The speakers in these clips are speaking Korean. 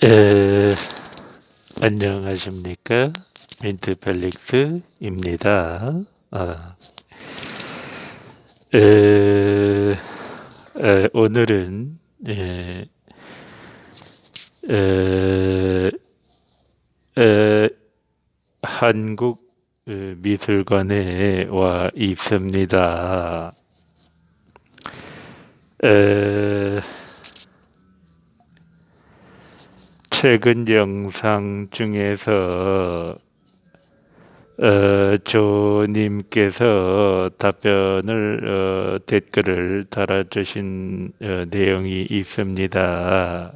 에, 안녕하십니까? 민트펠릭스입니다. 에, 오늘은 에, 에, 한국 미술관에 와 있습니다. 에, 최근 영상 중에서 조님께서 댓글을 달아주신 내용이 있습니다.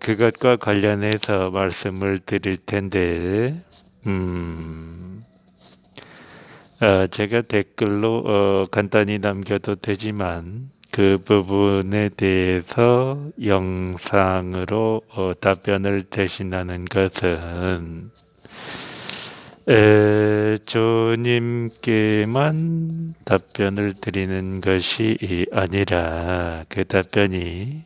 그것과 관련해서 말씀을 드릴 텐데, 제가 댓글로 간단히 남겨도 되지만 그 부분에 대해서 영상으로 답변을 대신하는 것은 조님께만 답변을 드리는 것이 아니라 그 답변이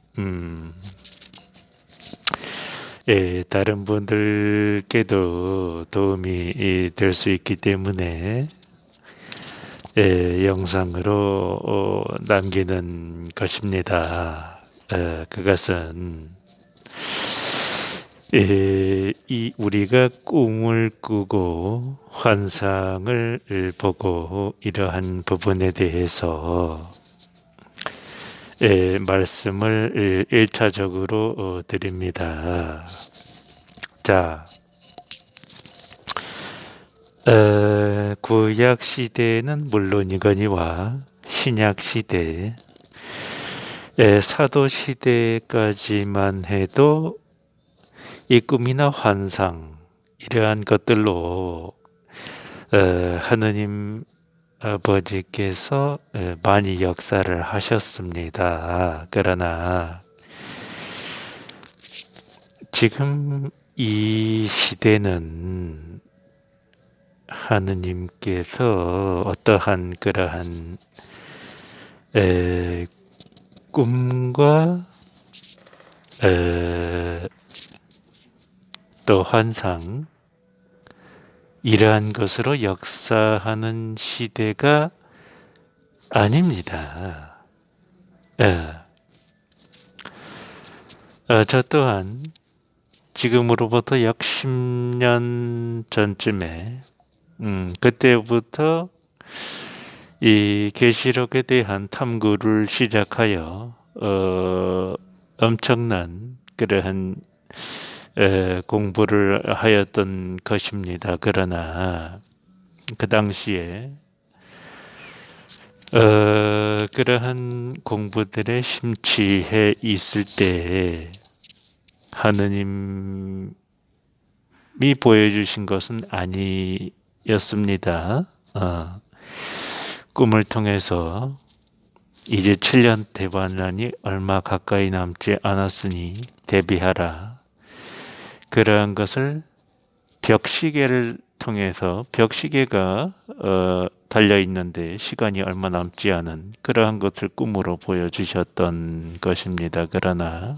다른 분들께도 도움이 될 수 있기 때문에 영상으로 남기는 것입니다. 그것은 우리가 꿈을 꾸고 환상을 보고 이러한 부분에 대해서 말씀을 1차적으로 드립니다. 자, 구약 시대는 물론이거니와 신약 시대, 사도 시대까지만 해도 이 꿈이나 환상 이러한 것들로 하느님 아버지께서 많이 역사를 하셨습니다. 그러나 지금 이 시대는 하느님께서 어떠한 그러한 꿈과 또 환상 이러한 것으로 역사하는 시대가 아닙니다. 저 또한 지금으로부터 약 10년 전쯤에 그때부터 이 계시록에 대한 탐구를 시작하여 엄청난 그러한 공부를 하였던 것입니다. 그러나 그 당시에 그러한 공부들에 심취해 있을 때 하느님이 보여주신 것은 아니었습니다. 꿈을 통해서 이제 7년 대반란이 얼마 가까이 남지 않았으니 대비하라. 그러한 것을 벽시계를 통해서 벽시계가 달려있는데 시간이 얼마 남지 않은 그러한 것을 꿈으로 보여주셨던 것입니다. 그러나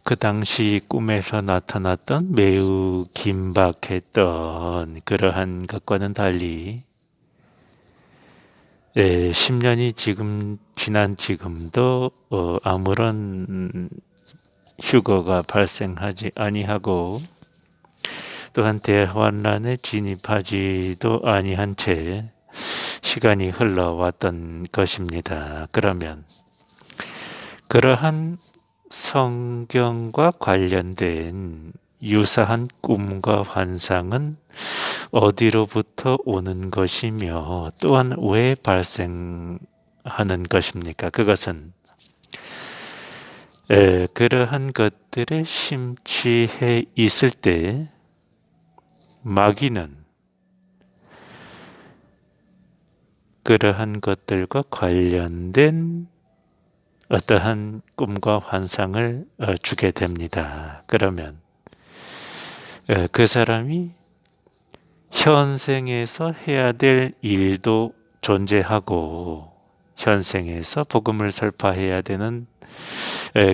그 당시 꿈에서 나타났던 매우 긴박했던 그러한 것과는 달리 10년이 지금 지난 지금도 아무런 휴거가 발생하지 아니하고 또한 대환란에 진입하지도 아니한 채 시간이 흘러왔던 것입니다. 그러면 그러한 성경과 관련된 유사한 꿈과 환상은 어디로부터 오는 것이며 또한 왜 발생하는 것입니까? 그것은 그러한 것들에 심취해 있을 때 마귀는 그러한 것들과 관련된 어떠한 꿈과 환상을 주게 됩니다. 그러면 그 사람이 현생에서 해야 될 일도 존재하고 현생에서 복음을 설파해야 되는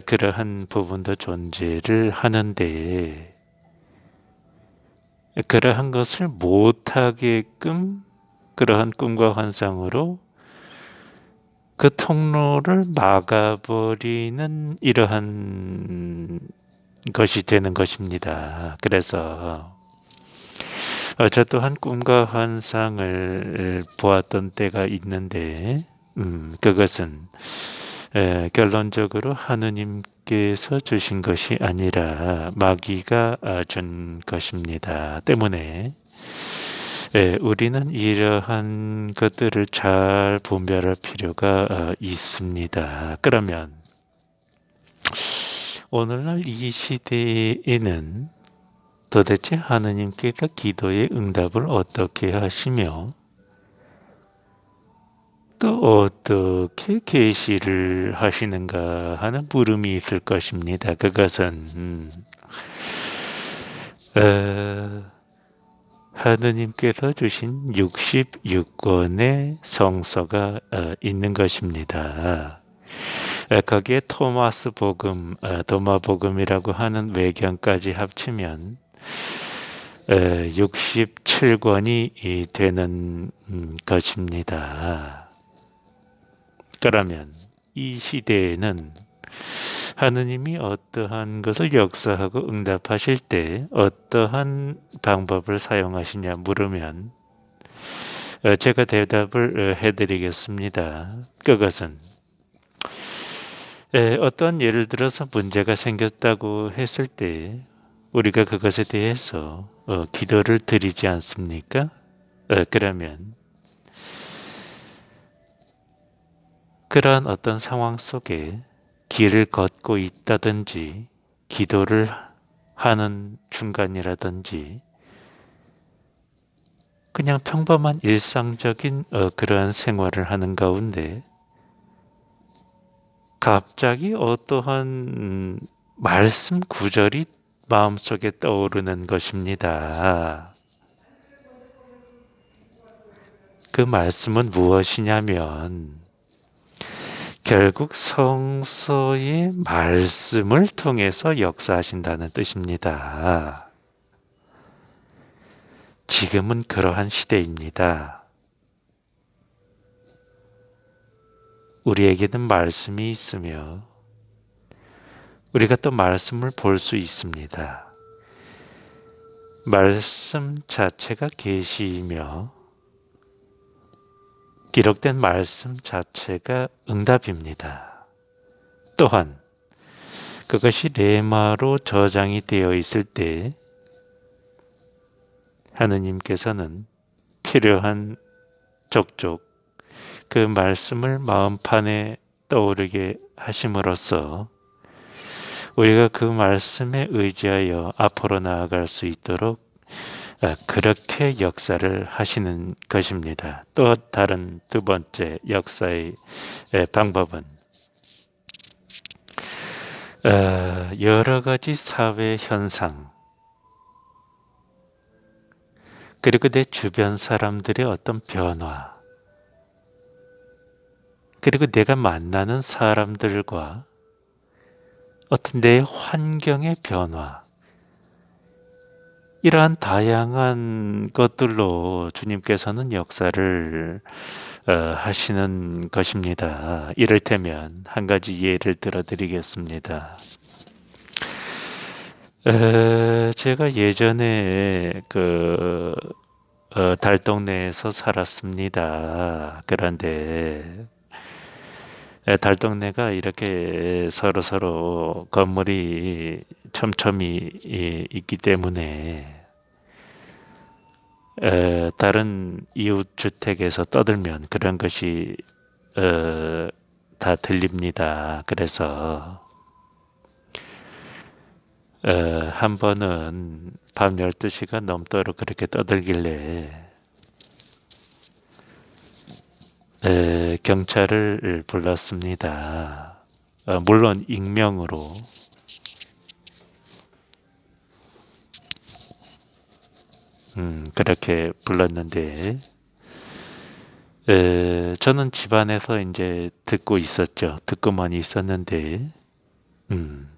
그러한 부분도 존재를 하는데 그러한 것을 못하게끔 그러한 꿈과 환상으로 그 통로를 막아버리는 이러한 것이 되는 것입니다. 그래서 저 또한 꿈과 환상을 보았던 때가 있는데 그것은 결론적으로 하느님께서 주신 것이 아니라 마귀가 준 것입니다. 때문에 우리는 이러한 것들을 잘 분별할 필요가 있습니다. 그러면 오늘날 이 시대에는 도대체 하느님께서 기도의 응답을 어떻게 하시며 또 어떻게 계시를 하시는가 하는 물음이 있을 것입니다. 그것은 하느님께서 주신 66권의 성서가 있는 것입니다. 거기에 토마스 복음, 도마복음이라고 하는 외경까지 합치면 67권이 되는 것입니다. 그러면 이 시대에는 하느님이 어떠한 것을 역사하고 응답하실 때 어떠한 방법을 사용하시냐 물으면 제가 대답을 해드리겠습니다. 그것은 어떤 예를 들어서 문제가 생겼다고 했을 때 우리가 그것에 대해서 기도를 드리지 않습니까? 그러면 그러한 어떤 상황 속에 길을 걷고 있다든지 기도를 하는 중간이라든지 그냥 평범한 일상적인 그러한 생활을 하는 가운데 갑자기 어떠한 말씀 구절이 마음속에 떠오르는 것입니다. 그 말씀은 무엇이냐면 결국 성서의 말씀을 통해서 역사하신다는 뜻입니다. 지금은 그러한 시대입니다. 우리에게는 말씀이 있으며 우리가 또 말씀을 볼 수 있습니다. 말씀 자체가 계시이며 기록된 말씀 자체가 응답입니다. 또한 그것이 레마로 저장이 되어 있을 때 하느님께서는 필요한 족족 그 말씀을 마음판에 떠오르게 하심으로써 우리가 그 말씀에 의지하여 앞으로 나아갈 수 있도록 그렇게 역사를 하시는 것입니다. 또 다른 두 번째 역사의 방법은 여러 가지 사회 현상 그리고 내 주변 사람들의 어떤 변화 그리고 내가 만나는 사람들과 어떤 내 환경의 변화 이러한 다양한 것들로 주님께서는 역사를 하시는 것입니다. 이를테면 한 가지 예를 들어드리겠습니다. 제가 예전에 달동네에서 살았습니다. 그런데 달동네가 이렇게 서로 건물이 촘촘히 있기 때문에 다른 이웃 주택에서 떠들면 그런 것이 다 들립니다. 그래서 한 번은 밤 12시가 넘도록 그렇게 떠들길래 경찰을 불렀습니다. 물론 익명으로. 그렇게 불렀는데 저는 집안에서 이제 듣고 있었죠. 듣고만 있었는데 음,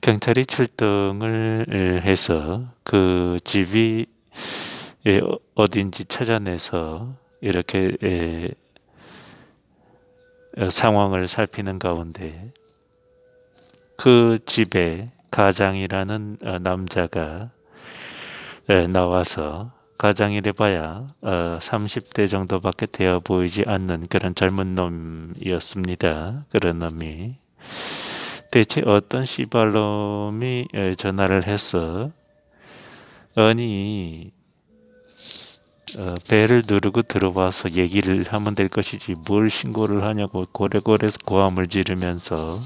경찰이 출동을 해서 그 집이 어딘지 찾아내서 이렇게 상황을 살피는 가운데 그 집에 가장이라는 남자가 나와서, 가장이래 봐야 30대 정도밖에 되어 보이지 않는 그런 젊은 놈이었습니다. 그런 놈이 대체 어떤 씨발놈이 전화를 해서, 아니 배를 누르고 들어와서 얘기를 하면 될 것이지 뭘 신고를 하냐고 고래고래 고함을 지르면서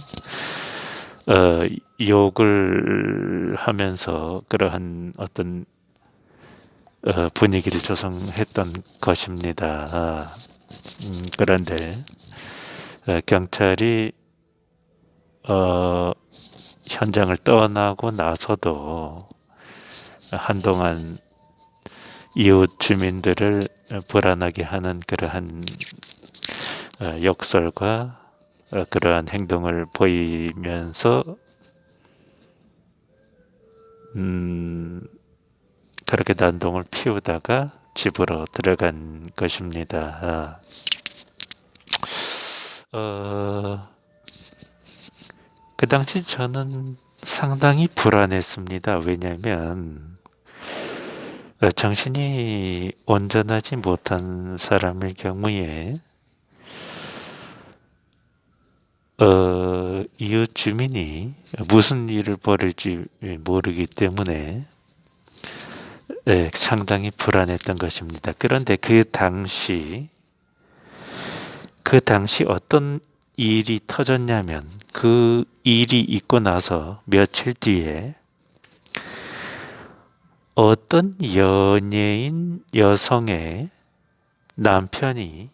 욕을 하면서 그러한 어떤 분위기를 조성했던 것입니다. 그런데 경찰이 현장을 떠나고 나서도 한동안 이웃 주민들을 불안하게 하는 그러한 욕설과 그러한 행동을 보이면서 그렇게 난동을 피우다가 집으로 들어간 것입니다. 그 당시 저는 상당히 불안했습니다. 왜냐하면 정신이 온전하지 못한 사람일 경우에 이웃 주민이 무슨 일을 벌일지 모르기 때문에 상당히 불안했던 것입니다. 그런데 그 당시 어떤 일이 터졌냐면, 그 일이 있고 나서 며칠 뒤에 어떤 연예인 여성의 남편이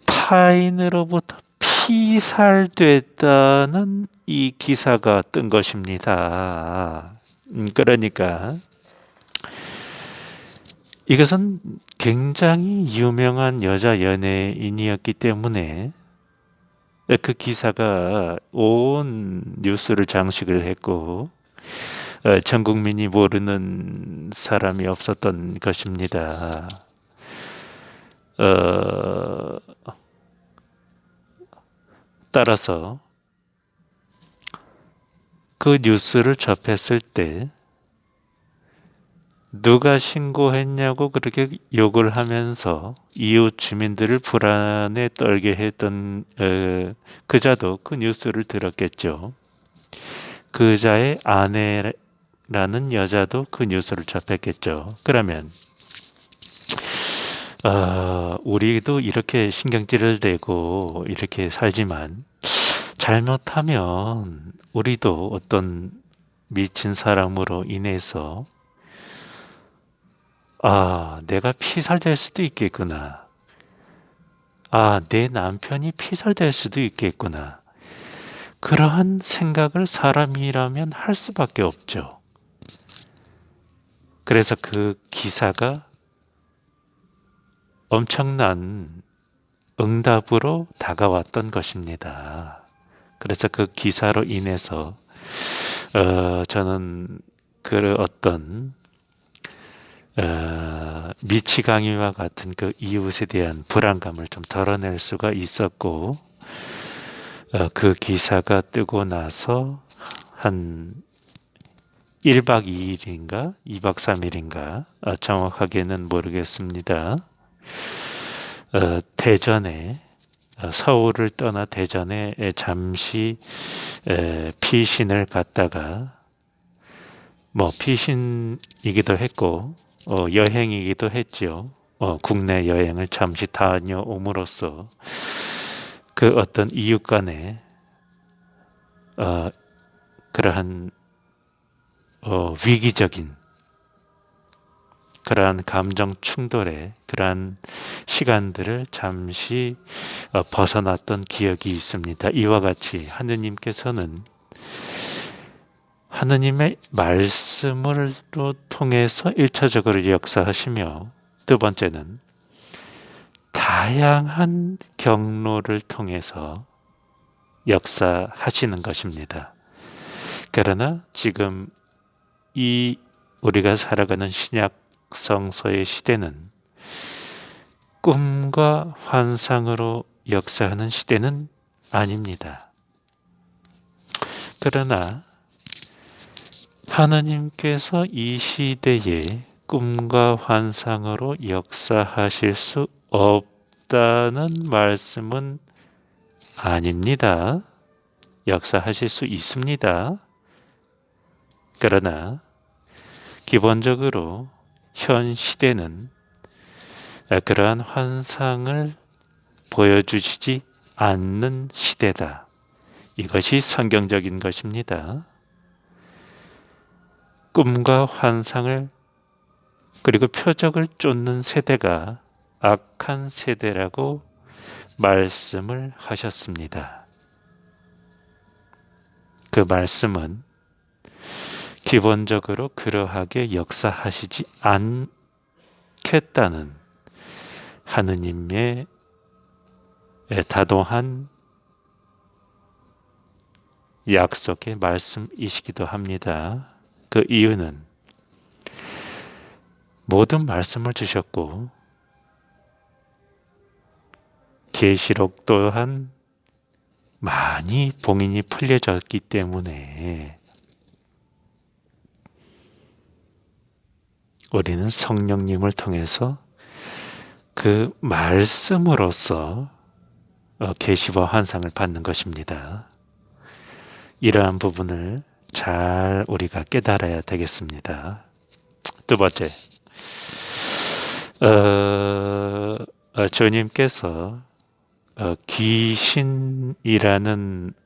타인으로부터 피살됐다는 이 기사가 뜬 것입니다. 그러니까 이것은 굉장히 유명한 여자 연예인이었기 때문에 그 기사가 온 뉴스를 장식을 했고 전 국민이 모르는 사람이 없었던 것입니다. 따라서 그 뉴스를 접했을 때 누가 신고했냐고 그렇게 욕을 하면서 이웃 주민들을 불안에 떨게 했던 그자도 그 뉴스를 들었겠죠. 그자의 아내라는 여자도 그 뉴스를 접했겠죠. 그러면 우리도 이렇게 신경질을 내고 이렇게 살지만 잘못하면 우리도 어떤 미친 사람으로 인해서 내가 피살될 수도 있겠구나. 내 남편이 피살될 수도 있겠구나. 그러한 생각을 사람이라면 할 수밖에 없죠. 그래서 그 기사가 엄청난 응답으로 다가왔던 것입니다. 그래서 그 기사로 인해서 저는 그 어떤 미치광이와 같은 그 이웃에 대한 불안감을 좀 덜어낼 수가 있었고, 그 기사가 뜨고 나서 한 1박 2일인가 2박 3일인가 정확하게는 모르겠습니다. 대전에 서울을 떠나 대전에 잠시 피신을 갔다가 피신이기도 했고 여행이기도 했죠. 국내 여행을 잠시 다녀옴으로써 그 어떤 이웃 간에 그러한 위기적인 그러한 감정 충돌의 그러한 시간들을 잠시 벗어났던 기억이 있습니다. 이와 같이 하느님께서는 하느님의 말씀으로 통해서 1차적으로 역사하시며, 두 번째는 다양한 경로를 통해서 역사하시는 것입니다. 그러나 지금 이 우리가 살아가는 신약 성서의 시대는 꿈과 환상으로 역사하는 시대는 아닙니다. 그러나 하느님께서 이 시대에 꿈과 환상으로 역사하실 수 없다는 말씀은 아닙니다. 역사하실 수 있습니다. 그러나 기본적으로 현 시대는 그러한 환상을 보여주시지 않는 시대다. 이것이 성경적인 것입니다. 꿈과 환상을 그리고 표적을 쫓는 세대가 악한 세대라고 말씀을 하셨습니다. 그 말씀은 기본적으로 그러하게 역사하시지 않겠다는 하느님의 다도한 약속의 말씀이시기도 합니다. 그 이유는 모든 말씀을 주셨고 계시록 또한 많이 봉인이 풀려졌기 때문에 우리는 성령님을 통해서 그 말씀으로써 계시와 환상을 받는 것입니다. 이러한 부분을 잘 우리가 깨달아야 되겠습니다. 두 번째, 주님께서 귀신이라는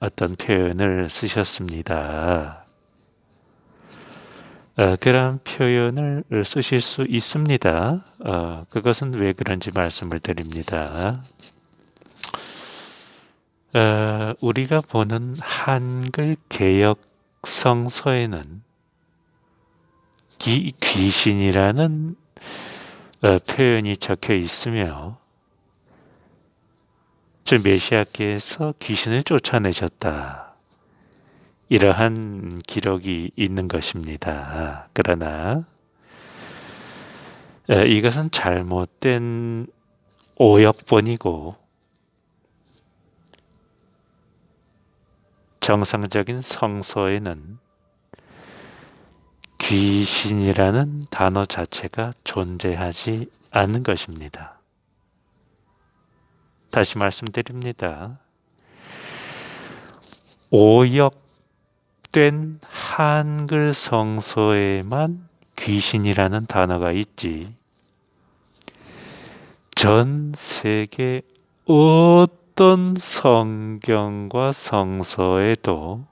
어떤 표현을 쓰셨습니다. 그런 표현을 쓰실 수 있습니다. 그것은 왜 그런지 말씀을 드립니다. 우리가 보는 한글 개역 성서에는 귀신이라는 표현이 적혀 있으며 주 메시아께서 귀신을 쫓아내셨다. 이러한 기록이 있는 것입니다. 그러나 이것은 잘못된 오역본이고 정상적인 성서에는 귀신이라는 단어 자체가 존재하지 않는 것입니다. 다시 말씀드립니다. 오역된 한글 성서에만 귀신이라는 단어가 있지 전 세계 어떤 성경과 성서에도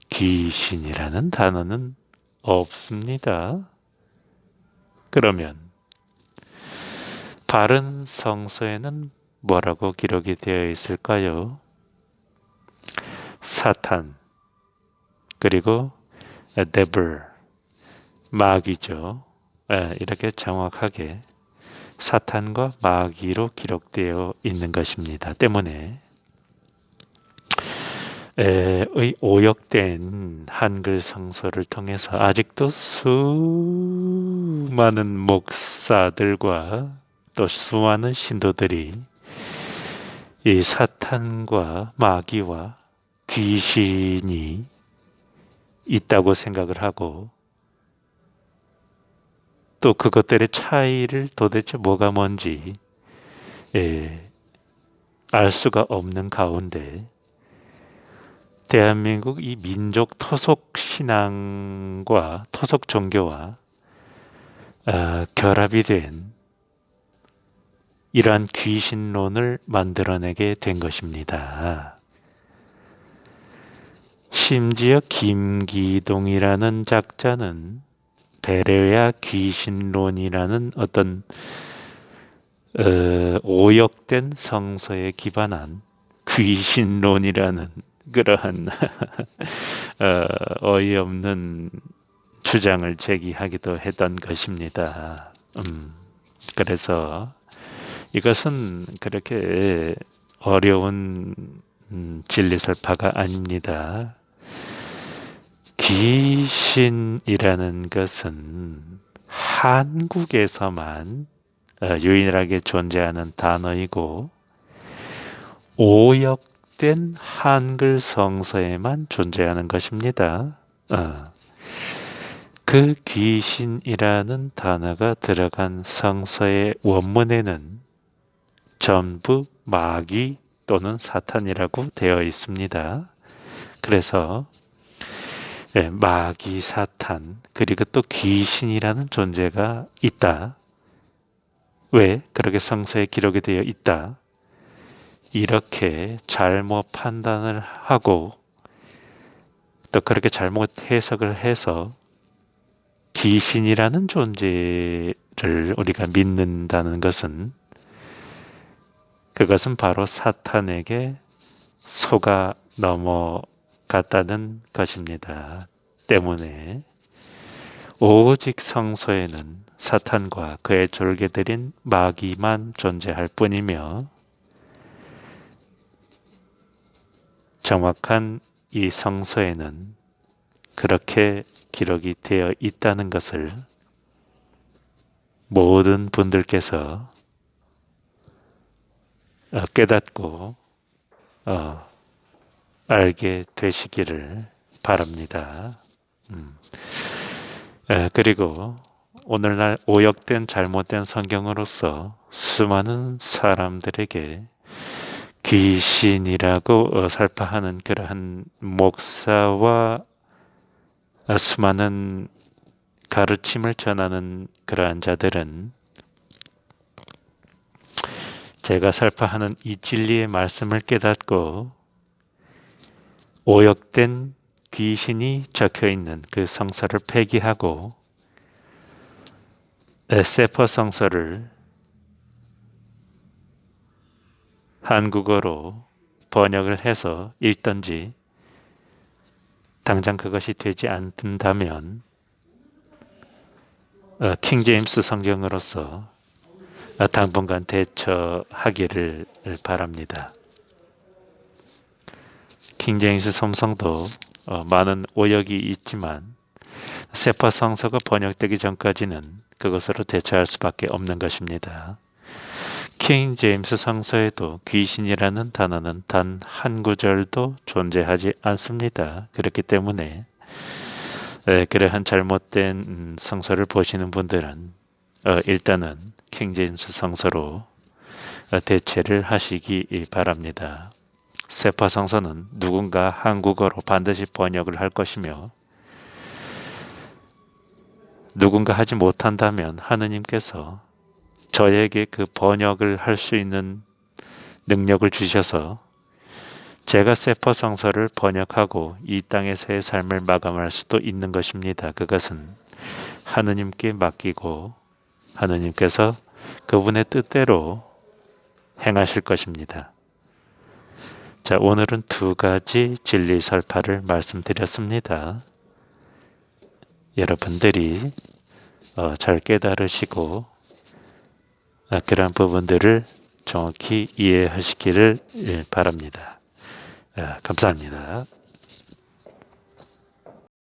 귀신이라는 단어는 없습니다. 그러면 바른 성서에는 뭐라고 기록이 되어 있을까요? 사탄, 그리고 devil, 마귀죠. 이렇게 정확하게 사탄과 마귀로 기록되어 있는 것입니다. 때문에 오역된 한글 성서를 통해서 아직도 수많은 목사들과 또 수많은 신도들이 이 사탄과 마귀와 귀신이 있다고 생각을 하고 또 그것들의 차이를 도대체 뭐가 뭔지 알 수가 없는 가운데 대한민국 이 민족 토속 신앙과 토속 종교와 결합이 된 이러한 귀신론을 만들어내게 된 것입니다. 심지어 김기동이라는 작자는 베레아 귀신론이라는 어떤 오역된 성서에 기반한 귀신론이라는 그러한 어이없는 주장을 제기하기도 했던 것입니다. 그래서 이것은 그렇게 어려운 진리설파가 아닙니다. 귀신이라는 것은 한국에서만 유일하게 존재하는 단어이고 오역된 한글 성서에만 존재하는 것입니다. 그 귀신이라는 단어가 들어간 성서의 원문에는 전부 마귀 또는 사탄이라고 되어 있습니다. 그래서 마귀, 사탄, 그리고 또 귀신이라는 존재가 있다. 왜 그렇게 성서에 기록이 되어 있다. 이렇게 잘못 판단을 하고 또 그렇게 잘못 해석을 해서 귀신이라는 존재를 우리가 믿는다는 것은 그것은 바로 사탄에게 속아 넘어갔다는 것입니다. 때문에 오직 성서에는 사탄과 그의 졸개들인 마귀만 존재할 뿐이며 정확한 이 성서에는 그렇게 기록이 되어 있다는 것을 모든 분들께서 깨닫고 알게 되시기를 바랍니다. 그리고 오늘날 오역된 잘못된 성경으로서 수많은 사람들에게 귀신이라고 설파하는 그러한 목사와 수많은 가르침을 전하는 그러한 자들은 제가 설파하는 이 진리의 말씀을 깨닫고 오역된 귀신이 적혀있는 그 성서를 폐기하고 세퍼 성서를 한국어로 번역을 해서 읽든지 당장 그것이 되지 않는다면 킹제임스 성경으로서 당분간 대처하기를 바랍니다. 킹제임스 성성도 많은 오역이 있지만 세파 성서가 번역되기 전까지는 그것으로 대처할 수밖에 없는 것입니다. 킹제임스 성서에도 귀신이라는 단어는 단 한 구절도 존재하지 않습니다. 그렇기 때문에 그러한 잘못된 성서를 보시는 분들은 일단은 킹제임스 성서로 대체를 하시기 바랍니다. 세파 성서는 누군가 한국어로 반드시 번역을 할 것이며 누군가 하지 못한다면 하느님께서 저에게 그 번역을 할 수 있는 능력을 주셔서 제가 세파 성서를 번역하고 이 땅에서의 삶을 마감할 수도 있는 것입니다. 그것은 하느님께 맡기고 하느님께서 그분의 뜻대로 행하실 것입니다. 자, 오늘은 두 가지 진리 설파를 말씀드렸습니다. 여러분들이 잘 깨달으시고 그러한 부분들을 정확히 이해하시기를 바랍니다. 감사합니다.